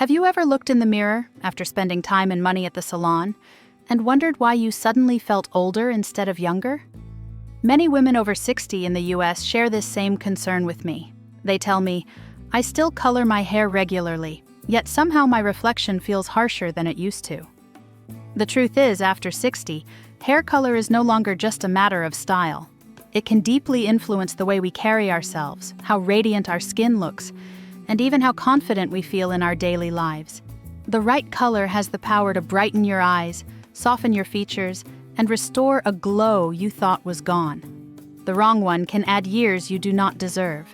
Have you ever looked in the mirror after spending time and money at the salon and wondered why you suddenly felt older instead of younger? Many women over 60 in the US share this same concern with me. They tell me, "I still color my hair regularly, yet somehow my reflection feels harsher than it used to." The truth is, after 60, hair color is no longer just a matter of style. It can deeply influence the way we carry ourselves, how radiant our skin looks, and even how confident we feel in our daily lives. The right color has the power to brighten your eyes, soften your features, and restore a glow you thought was gone. The wrong one can add years you do not deserve.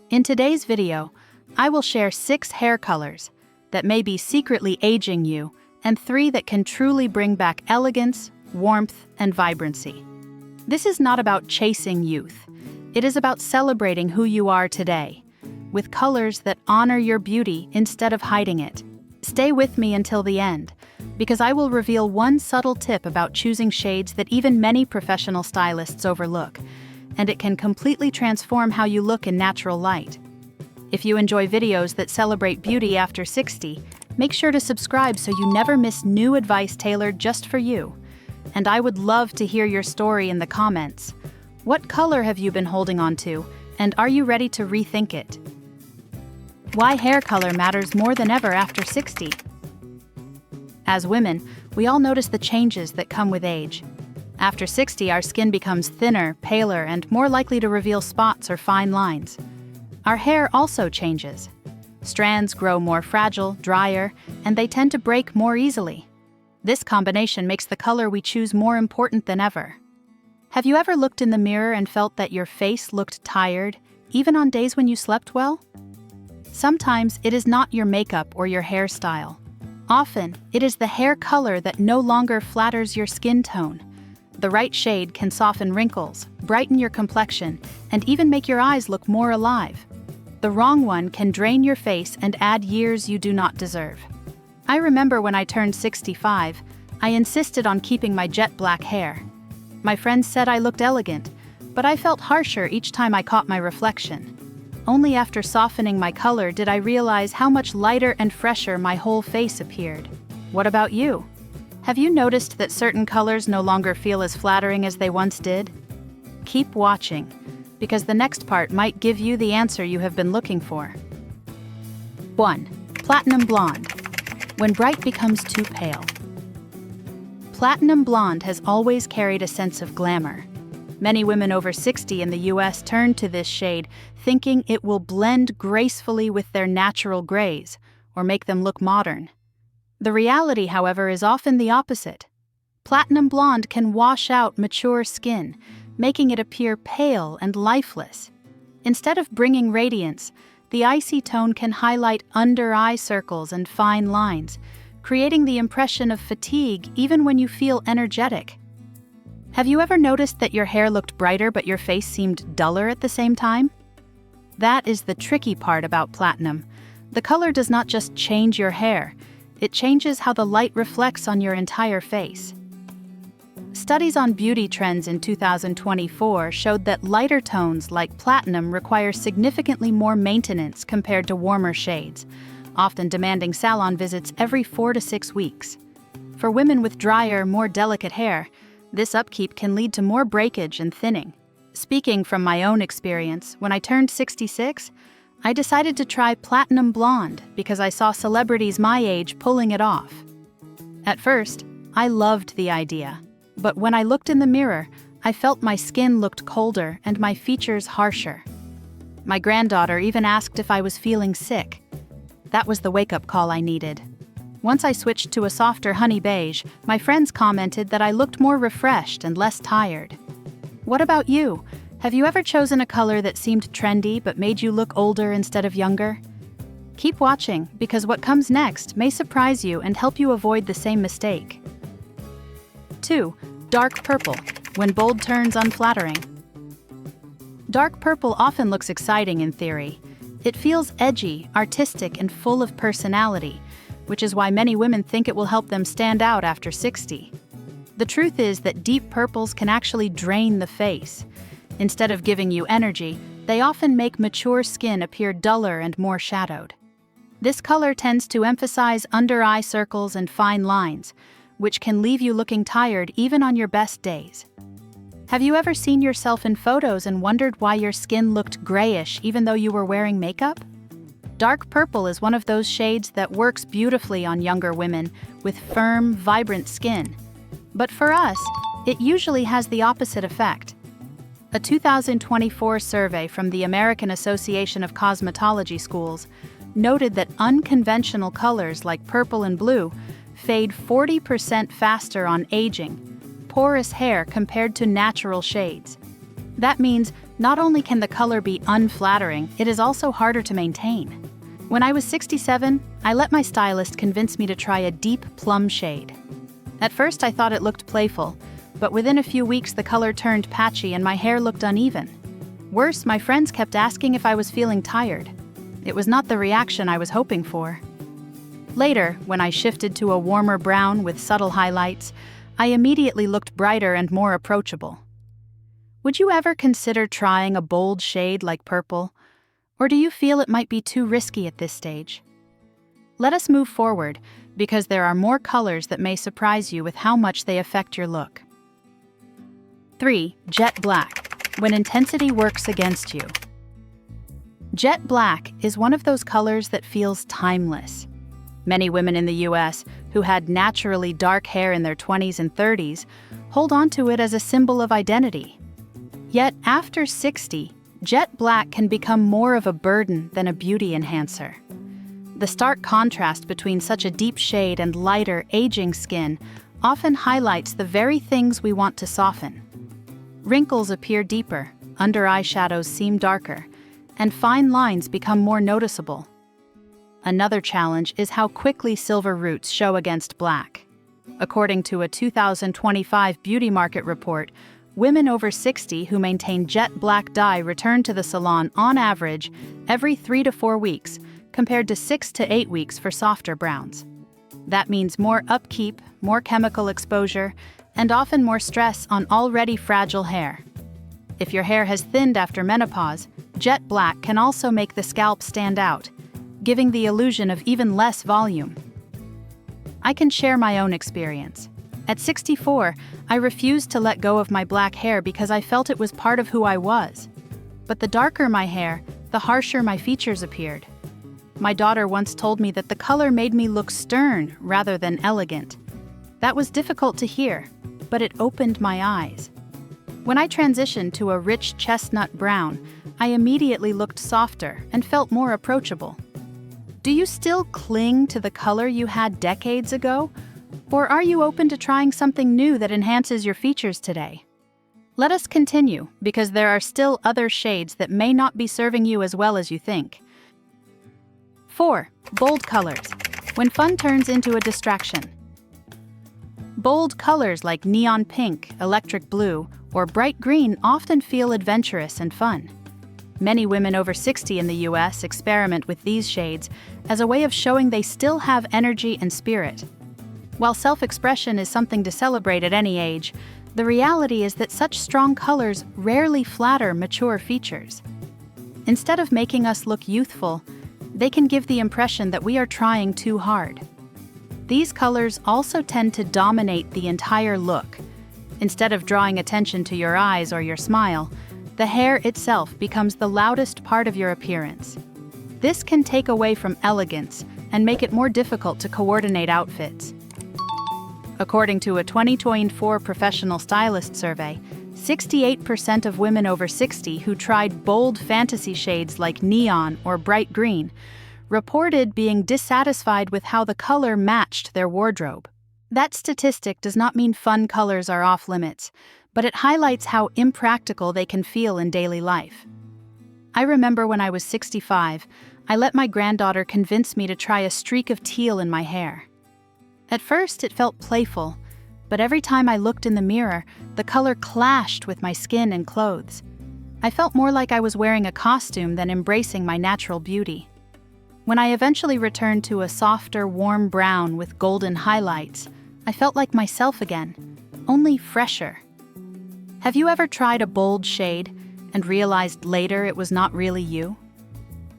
In today's video, I will share 6 hair colors that may be secretly aging you and 3 that can truly bring back elegance, warmth, and vibrancy. This is not about chasing youth. It is about celebrating who you are today, with colors that honor your beauty instead of hiding it. Stay with me until the end, because I will reveal one subtle tip about choosing shades that even many professional stylists overlook, and it can completely transform how you look in natural light. If you enjoy videos that celebrate beauty after 60, make sure to subscribe so you never miss new advice tailored just for you. And I would love to hear your story in the comments. What color have you been holding on to, and are you ready to rethink it? Why hair color matters more than ever after 60. As women, we all notice the changes that come with age. After 60, our skin becomes thinner, paler, and more likely to reveal spots or fine lines. Our hair also changes. Strands grow more fragile, drier, and they tend to break more easily. This combination makes the color we choose more important than ever. Have you ever looked in the mirror and felt that your face looked tired, even on days when you slept well? Sometimes it is not your makeup or your hairstyle. Often, it is the hair color that no longer flatters your skin tone. The right shade can soften wrinkles, brighten your complexion, and even make your eyes look more alive. The wrong one can drain your face and add years you do not deserve. I remember when I turned 65, I insisted on keeping my jet black hair. My friends said I looked elegant, but I felt harsher each time I caught my reflection. Only after softening my color did I realize how much lighter and fresher my whole face appeared. What about you? Have you noticed that certain colors no longer feel as flattering as they once did? Keep watching, because the next part might give you the answer you have been looking for. 1. Platinum blonde. When bright becomes too pale. Platinum blonde has always carried a sense of glamour. Many women over 60 in the US turn to this shade, thinking it will blend gracefully with their natural grays or make them look modern. The reality, however, is often the opposite. Platinum blonde can wash out mature skin, making it appear pale and lifeless. Instead of bringing radiance, the icy tone can highlight under-eye circles and fine lines, creating the impression of fatigue even when you feel energetic. Have you ever noticed that your hair looked brighter but your face seemed duller at the same time? That is the tricky part about platinum. The color does not just change your hair, it changes how the light reflects on your entire face. Studies on beauty trends in 2024 showed that lighter tones like platinum require significantly more maintenance compared to warmer shades, often demanding salon visits every 4 to 6 weeks. For women with drier, more delicate hair, this upkeep can lead to more breakage and thinning. Speaking from my own experience, when I turned 66, I decided to try platinum blonde because I saw celebrities my age pulling it off. At first, I loved the idea, but when I looked in the mirror, I felt my skin looked colder and my features harsher. My granddaughter even asked if I was feeling sick. That was the wake-up call I needed. Once I switched to a softer honey beige, my friends commented that I looked more refreshed and less tired. What about you? Have you ever chosen a color that seemed trendy but made you look older instead of younger? Keep watching, because what comes next may surprise you and help you avoid the same mistake. 2. Dark purple, when bold turns unflattering. Dark purple often looks exciting in theory. It feels edgy, artistic, and full of personality, which is why many women think it will help them stand out after 60. The truth is that deep purples can actually drain the face. Instead of giving you energy, they often make mature skin appear duller and more shadowed. This color tends to emphasize under-eye circles and fine lines, which can leave you looking tired even on your best days. Have you ever seen yourself in photos and wondered why your skin looked grayish even though you were wearing makeup? Dark purple is one of those shades that works beautifully on younger women with firm, vibrant skin. But for us, it usually has the opposite effect. A 2024 survey from the American Association of Cosmetology Schools noted that unconventional colors like purple and blue fade 40% faster on aging, porous hair compared to natural shades. That means not only can the color be unflattering, it is also harder to maintain. When I was 67, I let my stylist convince me to try a deep plum shade. At first I thought it looked playful, but within a few weeks the color turned patchy and my hair looked uneven. Worse, my friends kept asking if I was feeling tired. It was not the reaction I was hoping for. Later, when I shifted to a warmer brown with subtle highlights, I immediately looked brighter and more approachable. Would you ever consider trying a bold shade like purple? Or do you feel it might be too risky at this stage? Let us move forward, because there are more colors that may surprise you with how much they affect your look. 3. Jet black, when intensity works against you. Jet black is one of those colors that feels timeless. Many women in the US who had naturally dark hair in their 20s and 30s hold on to it as a symbol of identity. Yet after 60, jet black can become more of a burden than a beauty enhancer. The stark contrast between such a deep shade and lighter, aging skin often highlights the very things we want to soften. Wrinkles appear deeper, under-eye shadows seem darker, and fine lines become more noticeable. Another challenge is how quickly silver roots show against black. According to a 2025 beauty market report, women over 60 who maintain jet black dye return to the salon on average every 3 to 4 weeks, compared to 6 to 8 weeks for softer browns. That means more upkeep, more chemical exposure, and often more stress on already fragile hair. If your hair has thinned after menopause, jet black can also make the scalp stand out, giving the illusion of even less volume. I can share my own experience. At 64, I refused to let go of my black hair because I felt it was part of who I was. But the darker my hair, the harsher my features appeared. My daughter once told me that the color made me look stern rather than elegant. That was difficult to hear, but it opened my eyes. When I transitioned to a rich chestnut brown, I immediately looked softer and felt more approachable. Do you still cling to the color you had decades ago? Or are you open to trying something new that enhances your features today? Let us continue, because there are still other shades that may not be serving you as well as you think. 4. Bold colors, when fun turns into a distraction. Bold colors like neon pink, electric blue, or bright green often feel adventurous and fun. Many women over 60 in the US experiment with these shades as a way of showing they still have energy and spirit. While self-expression is something to celebrate at any age, the reality is that such strong colors rarely flatter mature features. Instead of making us look youthful, they can give the impression that we are trying too hard. These colors also tend to dominate the entire look. Instead of drawing attention to your eyes or your smile, the hair itself becomes the loudest part of your appearance. This can take away from elegance and make it more difficult to coordinate outfits. According to a 2024 professional stylist survey, 68% of women over 60 who tried bold fantasy shades like neon or bright green reported being dissatisfied with how the color matched their wardrobe. That statistic does not mean fun colors are off limits, but it highlights how impractical they can feel in daily life. I remember when I was 65, I let my granddaughter convince me to try a streak of teal in my hair. At first, it felt playful, but every time I looked in the mirror, the color clashed with my skin and clothes. I felt more like I was wearing a costume than embracing my natural beauty. When I eventually returned to a softer, warm brown with golden highlights, I felt like myself again, only fresher. Have you ever tried a bold shade and realized later it was not really you?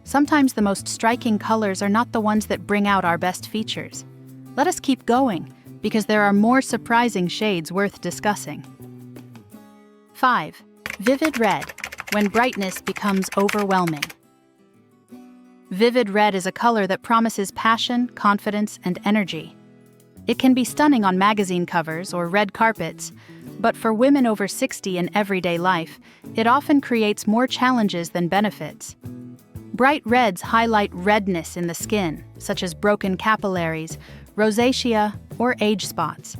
Sometimes the most striking colors are not the ones that bring out our best features. Let us keep going, because there are more surprising shades worth discussing. 5. Vivid red, when brightness becomes overwhelming. Vivid red is a color that promises passion, confidence, and energy. It can be stunning on magazine covers or red carpets, but for women over 60 in everyday life, it often creates more challenges than benefits. Bright reds highlight redness in the skin, such as broken capillaries, rosacea, or age spots.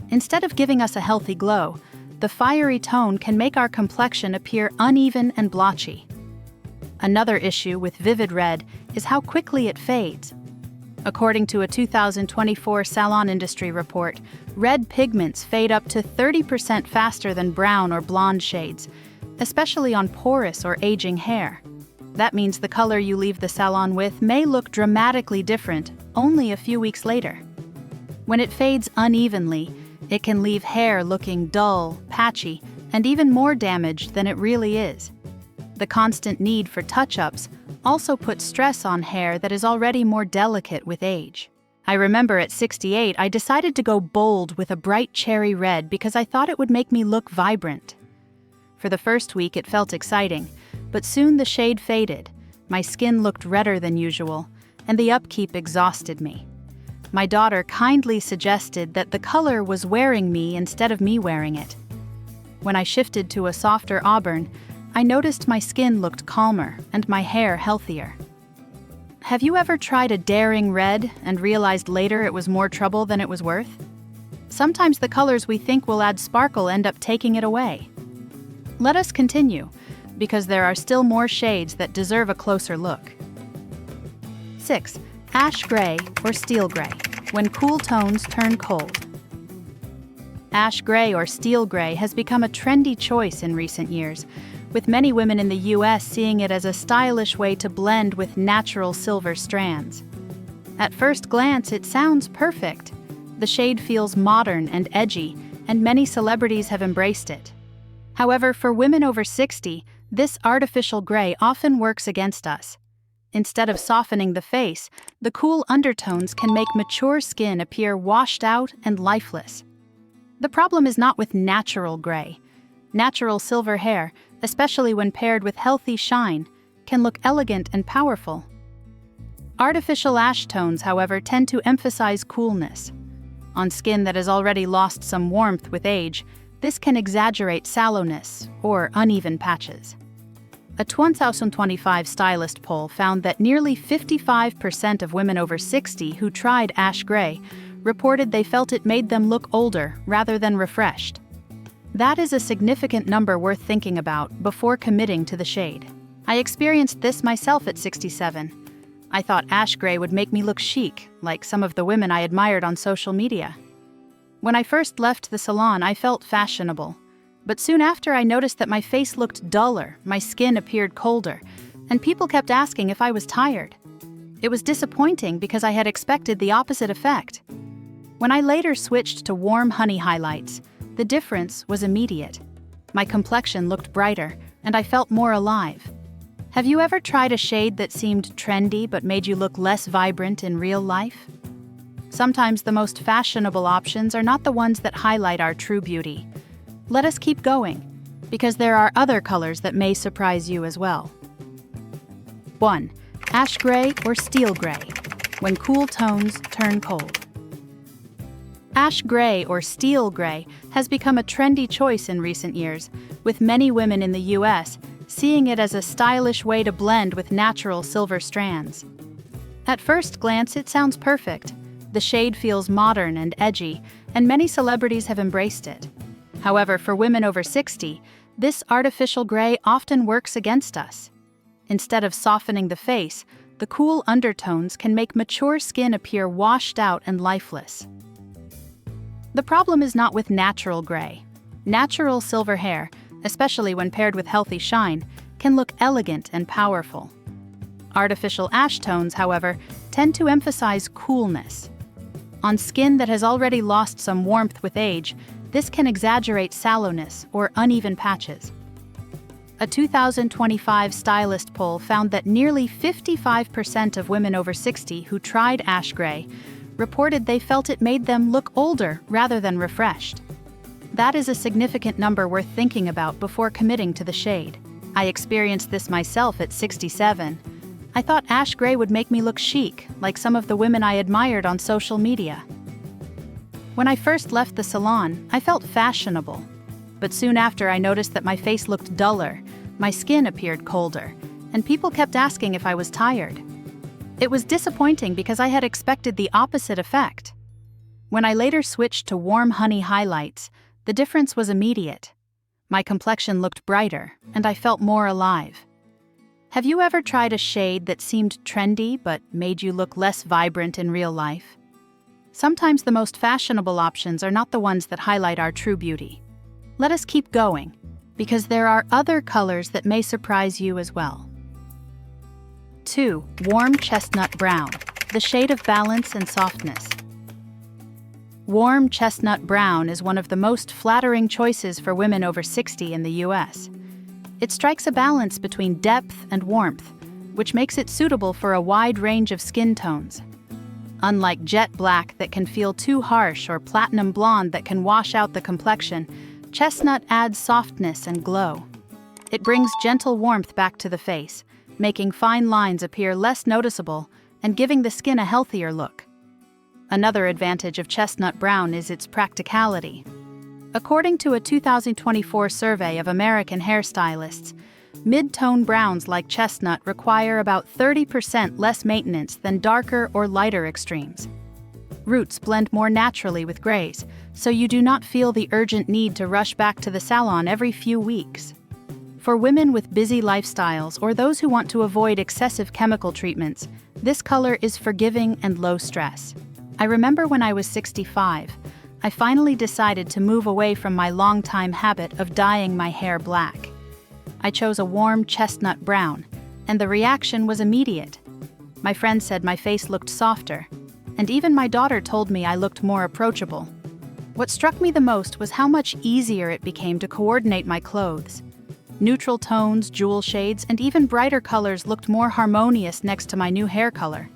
Instead of giving us a healthy glow, the fiery tone can make our complexion appear uneven and blotchy. Another issue with vivid red is how quickly it fades. According to a 2024 Salon Industry report, red pigments fade up to 30% faster than brown or blonde shades, especially on porous or aging hair. That means the color you leave the salon with may look dramatically different only a few weeks later. When it fades unevenly, it can leave hair looking dull, patchy, and even more damaged than it really is. The constant need for touch-ups also puts stress on hair that is already more delicate with age. I remember at 68, I decided to go bold with a bright cherry red because I thought it would make me look vibrant. For the first week, it felt exciting, but soon the shade faded. My skin looked redder than usual, and the upkeep exhausted me. My daughter kindly suggested that the color was wearing me instead of me wearing it. When I shifted to a softer auburn, I noticed my skin looked calmer and my hair healthier. Have you ever tried a daring red and realized later it was more trouble than it was worth? Sometimes the colors we think will add sparkle end up taking it away. Let us continue, because there are still more shades that deserve a closer look. 6. Ash gray or steel gray, when cool tones turn cold. Ash gray or steel gray has become a trendy choice in recent years, with many women in the US seeing it as a stylish way to blend with natural silver strands. At first glance, it sounds perfect. The shade feels modern and edgy, and many celebrities have embraced it. However, for women over 60, this artificial gray often works against us. Instead of softening the face, the cool undertones can make mature skin appear washed out and lifeless. The problem is not with natural gray. Natural silver hair, especially when paired with healthy shine, can look elegant and powerful. Artificial ash tones, however, tend to emphasize coolness. On skin that has already lost some warmth with age, this can exaggerate sallowness or uneven patches. A 2025 stylist poll found that nearly 55% of women over 60 who tried ash gray reported they felt it made them look older rather than refreshed. That is a significant number worth thinking about before committing to the shade. I experienced this myself at 67. I thought ash gray would make me look chic, like some of the women I admired on social media. When I first left the salon, I felt fashionable. But soon after, I noticed that my face looked duller, my skin appeared colder, and people kept asking if I was tired. It was disappointing because I had expected the opposite effect. When I later switched to warm honey highlights, the difference was immediate. My complexion looked brighter, and I felt more alive. Have you ever tried a shade that seemed trendy but made you look less vibrant in real life? Sometimes the most fashionable options are not the ones that highlight our true beauty. Let us keep going, because there are other colors that may surprise you as well. 1. Ash gray or steel gray, when cool tones turn cold. Ash gray or steel gray has become a trendy choice in recent years, with many women in the US seeing it as a stylish way to blend with natural silver strands. At first glance, it sounds perfect. The shade feels modern and edgy, and many celebrities have embraced it. However, for women over 60, this artificial gray often works against us. Instead of softening the face, the cool undertones can make mature skin appear washed out and lifeless. The problem is not with natural gray. Natural silver hair, especially when paired with healthy shine, can look elegant and powerful. Artificial ash tones, however, tend to emphasize coolness. On skin that has already lost some warmth with age, this can exaggerate sallowness or uneven patches. A 2025 stylist poll found that nearly 55% of women over 60 who tried ash gray reported they felt it made them look older rather than refreshed. That is a significant number worth thinking about before committing to the shade. I experienced this myself at 67. I thought ash gray would make me look chic, like some of the women I admired on social media. When I first left the salon, I felt fashionable. But soon after, I noticed that my face looked duller, my skin appeared colder, and people kept asking if I was tired. It was disappointing because I had expected the opposite effect. When I later switched to warm honey highlights, the difference was immediate. My complexion looked brighter, and I felt more alive. Have you ever tried a shade that seemed trendy but made you look less vibrant in real life? Sometimes the most fashionable options are not the ones that highlight our true beauty. Let us keep going, because there are other colors that may surprise you as well. 2. Warm chestnut brown, the shade of balance and softness. Warm chestnut brown is one of the most flattering choices for women over 60 in the US. It strikes a balance between depth and warmth, which makes it suitable for a wide range of skin tones. Unlike jet black that can feel too harsh or platinum blonde that can wash out the complexion, chestnut adds softness and glow. It brings gentle warmth back to the face, making fine lines appear less noticeable and giving the skin a healthier look. Another advantage of chestnut brown is its practicality. According to a 2024 survey of American hairstylists, mid-tone browns like chestnut require about 30% less maintenance than darker or lighter extremes. Roots blend more naturally with grays, so you do not feel the urgent need to rush back to the salon every few weeks. For women with busy lifestyles or those who want to avoid excessive chemical treatments, this color is forgiving and low stress. I remember when I was 65, I finally decided to move away from my long-time habit of dyeing my hair black. I chose a warm chestnut brown, and the reaction was immediate. My friends said my face looked softer, and even my daughter told me I looked more approachable. What struck me the most was how much easier it became to coordinate my clothes. Neutral tones, jewel shades, and even brighter colors looked more harmonious next to my new hair color.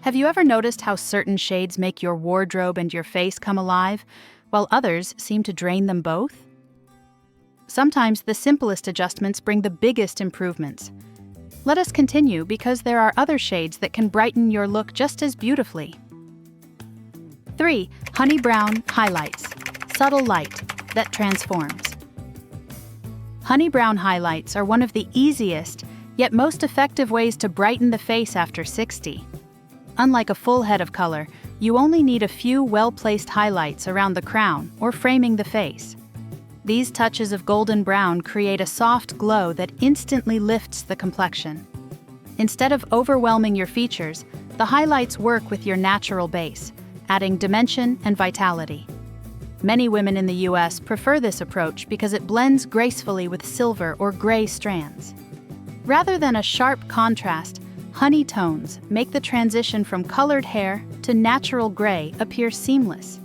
Have you ever noticed how certain shades make your wardrobe and your face come alive, while others seem to drain them both? Sometimes the simplest adjustments bring the biggest improvements. Let us continue because there are other shades that can brighten your look just as beautifully. 3. Honey brown highlights, subtle light that transforms. Honey brown highlights are one of the easiest, yet most effective ways to brighten the face after 60. Unlike a full head of color, you only need a few well-placed highlights around the crown or framing the face. These touches of golden brown create a soft glow that instantly lifts the complexion. Instead of overwhelming your features, the highlights work with your natural base, adding dimension and vitality. Many women in the US prefer this approach because it blends gracefully with silver or gray strands. Rather than a sharp contrast, honey tones make the transition from colored hair to natural gray appear seamless.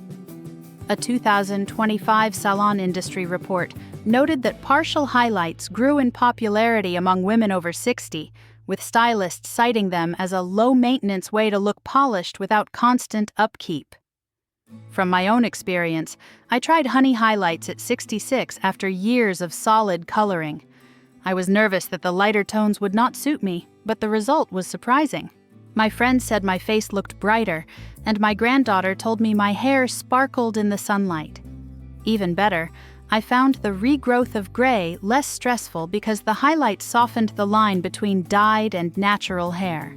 A 2025 salon industry report noted that partial highlights grew in popularity among women over 60, with stylists citing them as a low-maintenance way to look polished without constant upkeep. From my own experience, I tried honey highlights at 66 after years of solid coloring. I was nervous that the lighter tones would not suit me, but the result was surprising. My friends said my face looked brighter, and my granddaughter told me my hair sparkled in the sunlight. Even better, I found the regrowth of gray less stressful because the highlights softened the line between dyed and natural hair.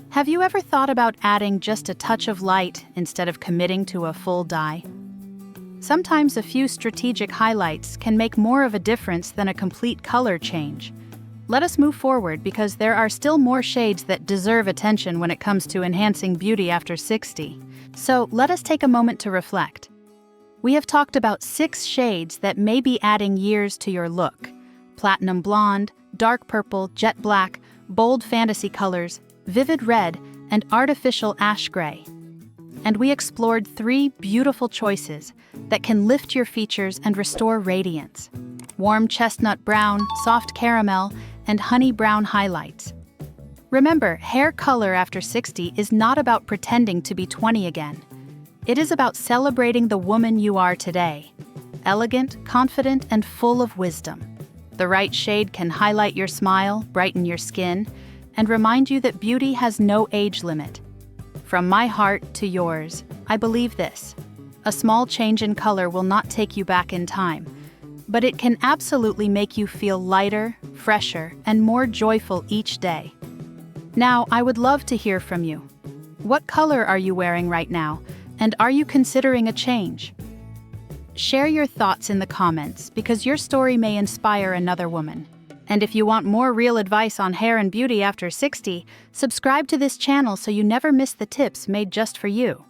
Have you ever thought about adding just a touch of light instead of committing to a full dye? Sometimes a few strategic highlights can make more of a difference than a complete color change. Let us move forward because there are still more shades that deserve attention when it comes to enhancing beauty after 60. So let us take a moment to reflect. We have talked about 6 shades that may be adding years to your look: platinum blonde, dark purple, jet black, bold fantasy colors, vivid red, and artificial ash gray. And we explored 3 beautiful choices that can lift your features and restore radiance. warm chestnut brown, soft caramel, and honey brown highlights. Remember, hair color after 60 is not about pretending to be 20 again. It is about celebrating the woman you are today. Elegant, confident, and full of wisdom. The right shade can highlight your smile, brighten your skin, and remind you that beauty has no age limit. From my heart to yours, I believe this. A small change in color will not take you back in time, but it can absolutely make you feel lighter, fresher, and more joyful each day. Now, I would love to hear from you. What color are you wearing right now, and are you considering a change? Share your thoughts in the comments because your story may inspire another woman. And if you want more real advice on hair and beauty after 60, subscribe to this channel so you never miss the tips made just for you.